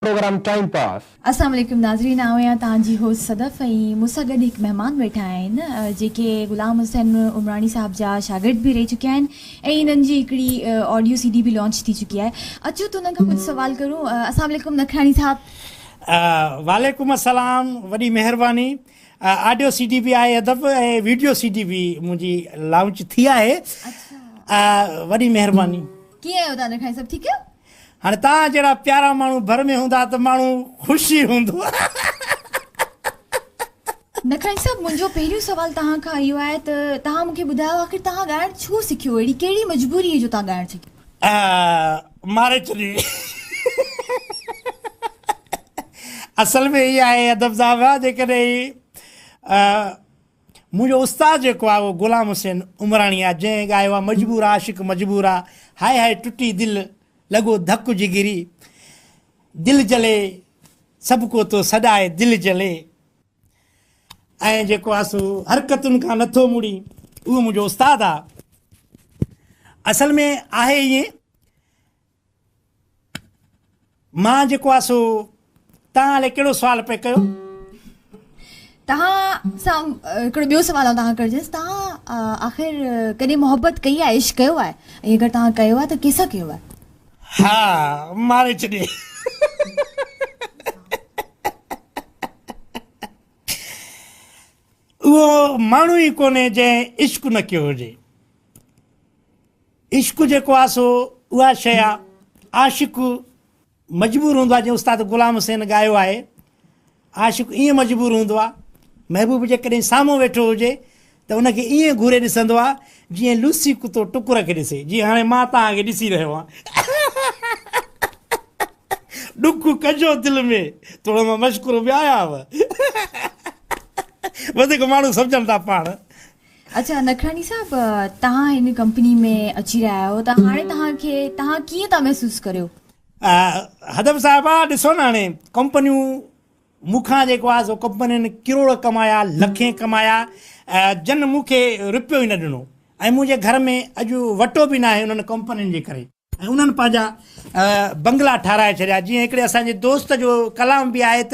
Programme time pass. अस्सलाम वालेकुम नाज़रीन, आहियां तव्हांजी होस्ट सदफ़ ऐं मूंसां गॾु हिकु महिमान वेठा आहिनि जेके ग़ुलाम हुसैन उमराणी साहब जा शागिर्द बि रही चुकिया आहिनि ऐं इन्हनि जी हिकिड़ी ऑडियो CD बि लॉन्च थी चुकी आहे। अचो त उन्हनि खां कुझु सवाल करूं। अस्सलाम वालेकुम नखराणी साहब। वालेकुम अस्सलाम, वॾी महिरबानी। ऑडियो CD बि आहे अदब ऐं वीडियो CD बि मुंहिंजी लॉन्च थी आहे। वॾी महिरबानी। कीअं आहियो तव्हां नखराणी साहब, ठीकु आहियो? हाणे तव्हां जहिड़ा प्यारा माण्हू भर में हूंदा त माण्हू ख़ुशी हूंदो। नखराणी साहब, मुंहिंजो पहिरियों सुवाल तव्हां खां इहो आहे त तव्हां मूंखे ॿुधायो आख़िर तव्हां ॻाइणु छो सिखियो? अहिड़ी कहिड़ी मजबूरी जो तव्हां ॻाइणु सिखियो? मारे छॾी। असल में इहा आहे अदब साहब, जेकॾहिं मुंहिंजो उस्तादु जेको आहे उहो ग़ुलाम हुसैन उमराणी आहे, जंहिं ॻायो आहे मजबूर आशिक़ मजबूर आहे, हाय हाय टुटी दिलि लॻो धक जिगिरी, दिलि जले सभु को तो सॾाए दिलि जले, ऐं जेको आहे सो हरकतुनि खां नथो मुड़ी, उहो मुंहिंजो उस्तादु आहे। असल में आहे ईअं, मां जेको आहे सो तव्हां हाले कहिड़ो सुवालु पिया कयो? तव्हां सां हिकिड़ो ॿियो सुवालु तव्हां करिजेसि, तव्हां आख़िर कॾहिं मोहबत कई आहे, इश्क कयो आहे? ऐं अगरि तव्हां कयो आहे त कंहिंसां कयो आहे? हा, मारे छॾे। उहो माण्हू ई कोन्हे जंहिं इश्क न कयो हुजे। इश्क जेको आहे सो उहा शइ आहे, आशिक़ मजबूर हूंदो आहे, जीअं उस्ताद ग़ुलाम हुसैन ॻायो आहे। आशिक़ ईअं मजबूर हूंदो आहे, महबूब जेकॾहिं साम्हूं वेठो हुजे त उनखे ईअं घूरे ॾिसंदो आहे जीअं लूसी कुतो टुकुर खे ॾिसे, जीअं हाणे मां तव्हांखे ॾिसी रहियो आहियां। ॾुख कजो दिलि में, थोरो मां मश्कूर बि आहियां, वधीक माण्हू सम्झनि था पाण। अच्छा नखराणी साहब, तव्हां हिन कंपनी में अची रहिया आहियो त हाणे तव्हां कीअं था महसूसु करियो? हदब साहिबा, ॾिसो न, हाणे कंपनियूं मूंखां जेको आहे सो कंपनियुनि किरोड़ कमाया, लखे कमाया, जन मूंखे रुपियो ई न ॾिनो, ऐं मुंहिंजे घर में अॼु वटो बि न आहे उन्हनि कंपनियुनि जे करे, ऐं उन्हनि पंहिंजा बंगला ठाराए छॾिया। जीअं हिकिड़े असांजे दोस्त जो कलाम बि आहे त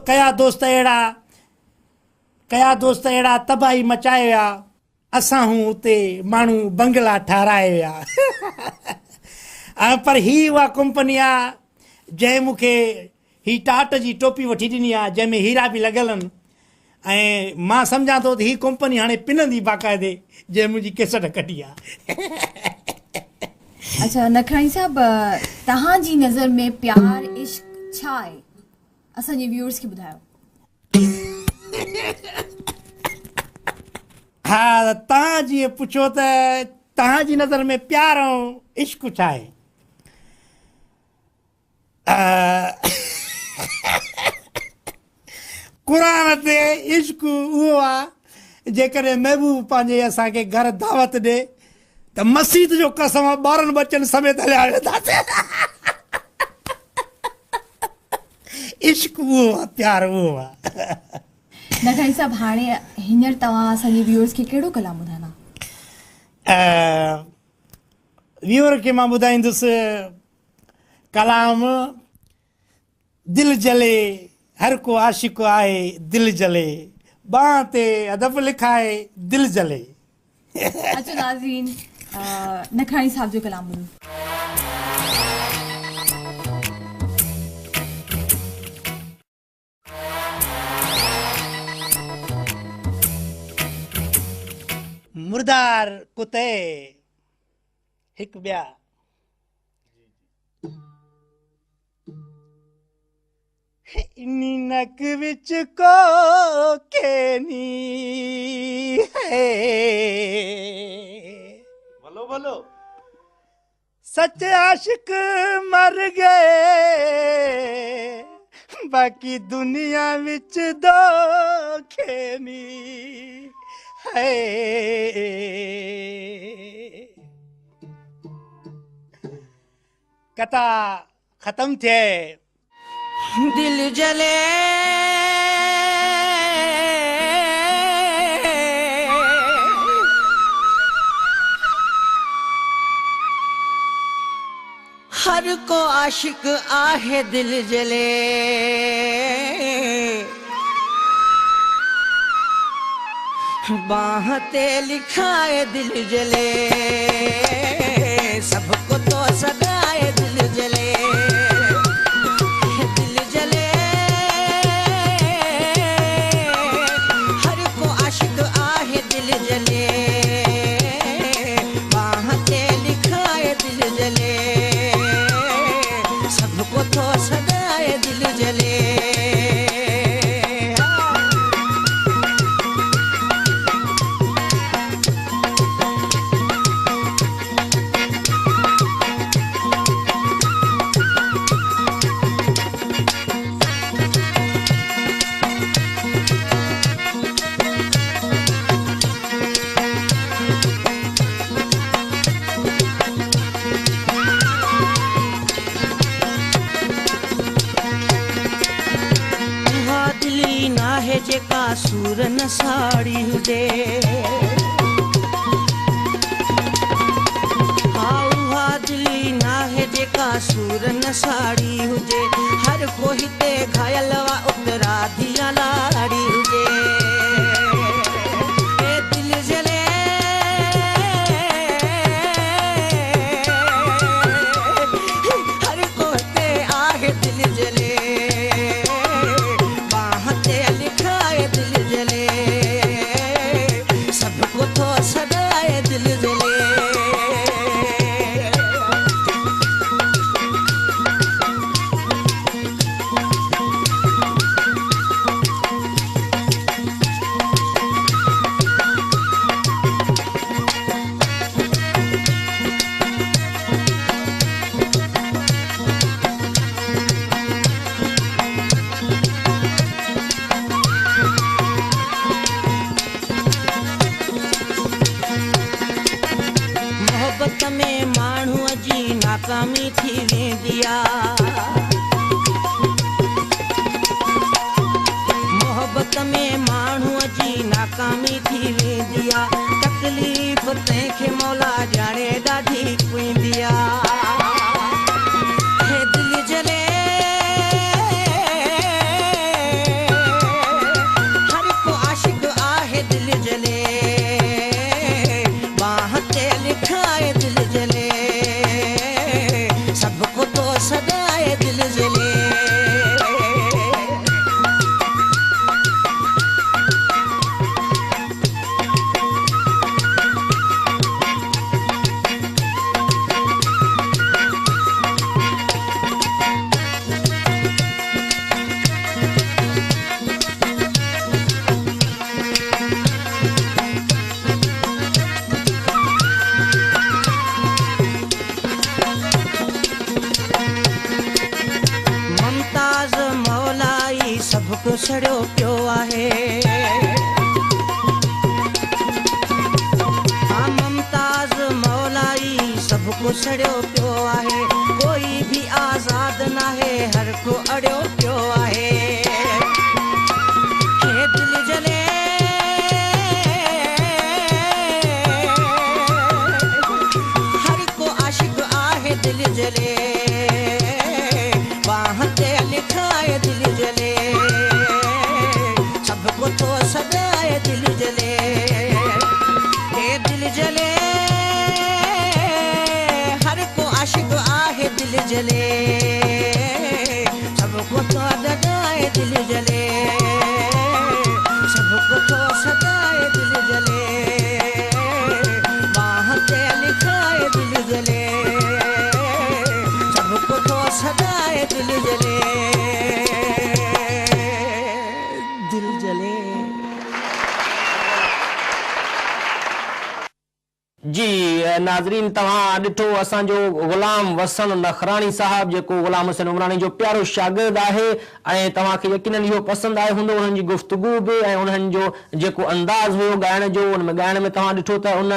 कया दोस्त अहिड़ा तबाही मचाए विया, असां हूं उते माण्हू बंगला ठाराए विया। पर ही उहा कंपनी आहे जंहिं मूंखे ही टाट जी टोपी वठी ॾिनी आहे, जंहिंमें हीरा बि लॻियल आहिनि, ऐं मां सम्झां थो त ही कंपनी हाणे पिनंदी बाक़ाइदे, जंहिं मुंहिंजी केसट कटी आहे। अच्छा नखराणी साहब, तव्हांजी नज़र में प्यार इश्क छा आहे? असांजे व्यूअर्स खे ॿुधायो। हा, तव्हां जीअं पुछो त तव्हांजी नज़र में प्यार ऐं इश्क छा आहे? क़ुरान ते इश्क उहो आहे, जेकॾहिं महबूब पंहिंजे असांखे घर दावत ॾे त मस्जिद जो कसम ॿारनि बच्चनि समेत हलिया वेंदासीं। इश्क उहो आहे, प्यार उहो आहे। नखराणी साहब, हाणे हींअर तव्हां असांजे व्यूअर्स खे कहिड़ो कलाम ॿुधाईंदा? व्यूअर खे मां ॿुधाईंदुसि कलाम, दिलि जले हर को आशिक़ आहे, दिलि जले बांह ते अदब लिखाए दिलि जले। अचो नाज़रीन, नखराणी साहब जो कलाम ॿुधो। मुर्दार कुते हिकु ॿिया, इन्ही नक विच को केनी है, बोलो बोलो, सच्चे आशिक मर गए, बाकी दुनिया विच दो खेनी है। कथा खत्म थे, दिल जले हर को आशिक आहे दिल जले बाह ते लिखाए दिल जले सबको तो सदाए दिल जले दिल जले हर को आशिक आहे दिल जले बाह ते लिखाए दिल जले सबको तो सदाए दिल जले जेका सूर न साड़ी हुजे हा दिली नाहे जेका सूर न साड़ी हुजे हर को हिते घायल वा उतरा दिया लाड़ी हुजे ए दिल जले हर को हिते आहे दिल जले में माण्हूअ जी नाकामी थी वेंदी आहे मोहब्बत में माण्हूअ जी नाकामी थी वेंदी आहे तकलीफ़ तंहिंखे मौला ॼाणे ॾाढी पवंदी आहे हे दिल जले हर को आशिक आहे दिल जले बाह ते लिखाए दिल जले सबको तो सदाए दिल जले सबको सड़ियो पियो आहे हाँ मुमताज़ मौलाई सबको सड़ियो पियो आहे कोई भी आज़ाद नाहे हर को अड़ियो पियो आहे हे दिल जले हर को आशिक आहे दिल जले बाह ते लिखाए दिल जले सबको तो सदाए दिल जले हे दिल जले हर को आशिक आहे दिल जले सबको तो सदाए दिल जले सबको तो सदाए दिल जले बाह ते लिखाए दिल जले सबको तो सदाए दिल जले दिल जले जी नाज़रीन तव्हां ॾिठो असांजो ग़ुलाम वसन नखराणी साहब जेको ग़ुलाम हुसैन उमराणी जो प्यारो शागिर्द आहे ऐं तव्हांखे यकीनन इहो पसंदि आयो हूंदो उन्हनि जी गुफ़्तगू बि ऐं उन्हनि जो जेको अंदाज़ हुयो ॻाइण जो उन में ॻाइण में तव्हां ॾिठो त उन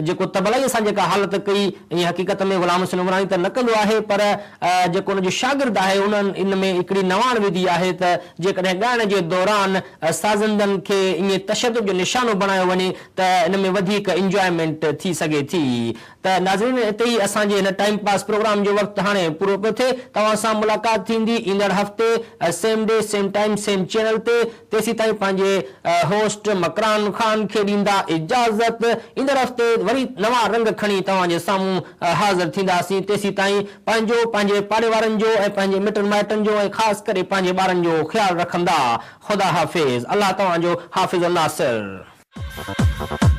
जेको तबलाई सां जेका हालत कई ईअं हक़ीक़त में ग़ुलाम हुसैन उमराणी त न कंदो आहे पर जेको उनजो शागिर्द आहे उन्हनि इन में हिकिड़ी नवाण विधी आहे त जेकॾहिं ॻाइण जे दौरान साज़ंदनि खे ईअं तशदुद जो निशानो बणायो वञे त इन में वधीक इंजॉयमेंट थी सघे लॻे थी त नाज़रीन हिते ई असांजे हिन टाइम पास प्रोग्राम जो वक़्तु हाणे पूरो पियो थिए तव्हां सां मुलाक़ात थींदी ईंदड़ हफ़्ते same day same time same channel ते तेसीं ताईं पंहिंजे होस्ट मकरान खान खे ॾींदा इजाज़त ईंदड़ हफ़्ते वरी नवां रंग खणी तव्हांजे साम्हूं हाज़िर थींदासीं तेसीं ताईं पंहिंजे पाड़े वारनि जो ऐं पंहिंजे मिटनि माइटनि जो ऐं ख़ासि करे पंहिंजे ॿारनि जो ख़्यालु रखंदा ख़ुदा हाफ़िज़ अल्लाह तव्हांजो हाफ़िज़ नासिर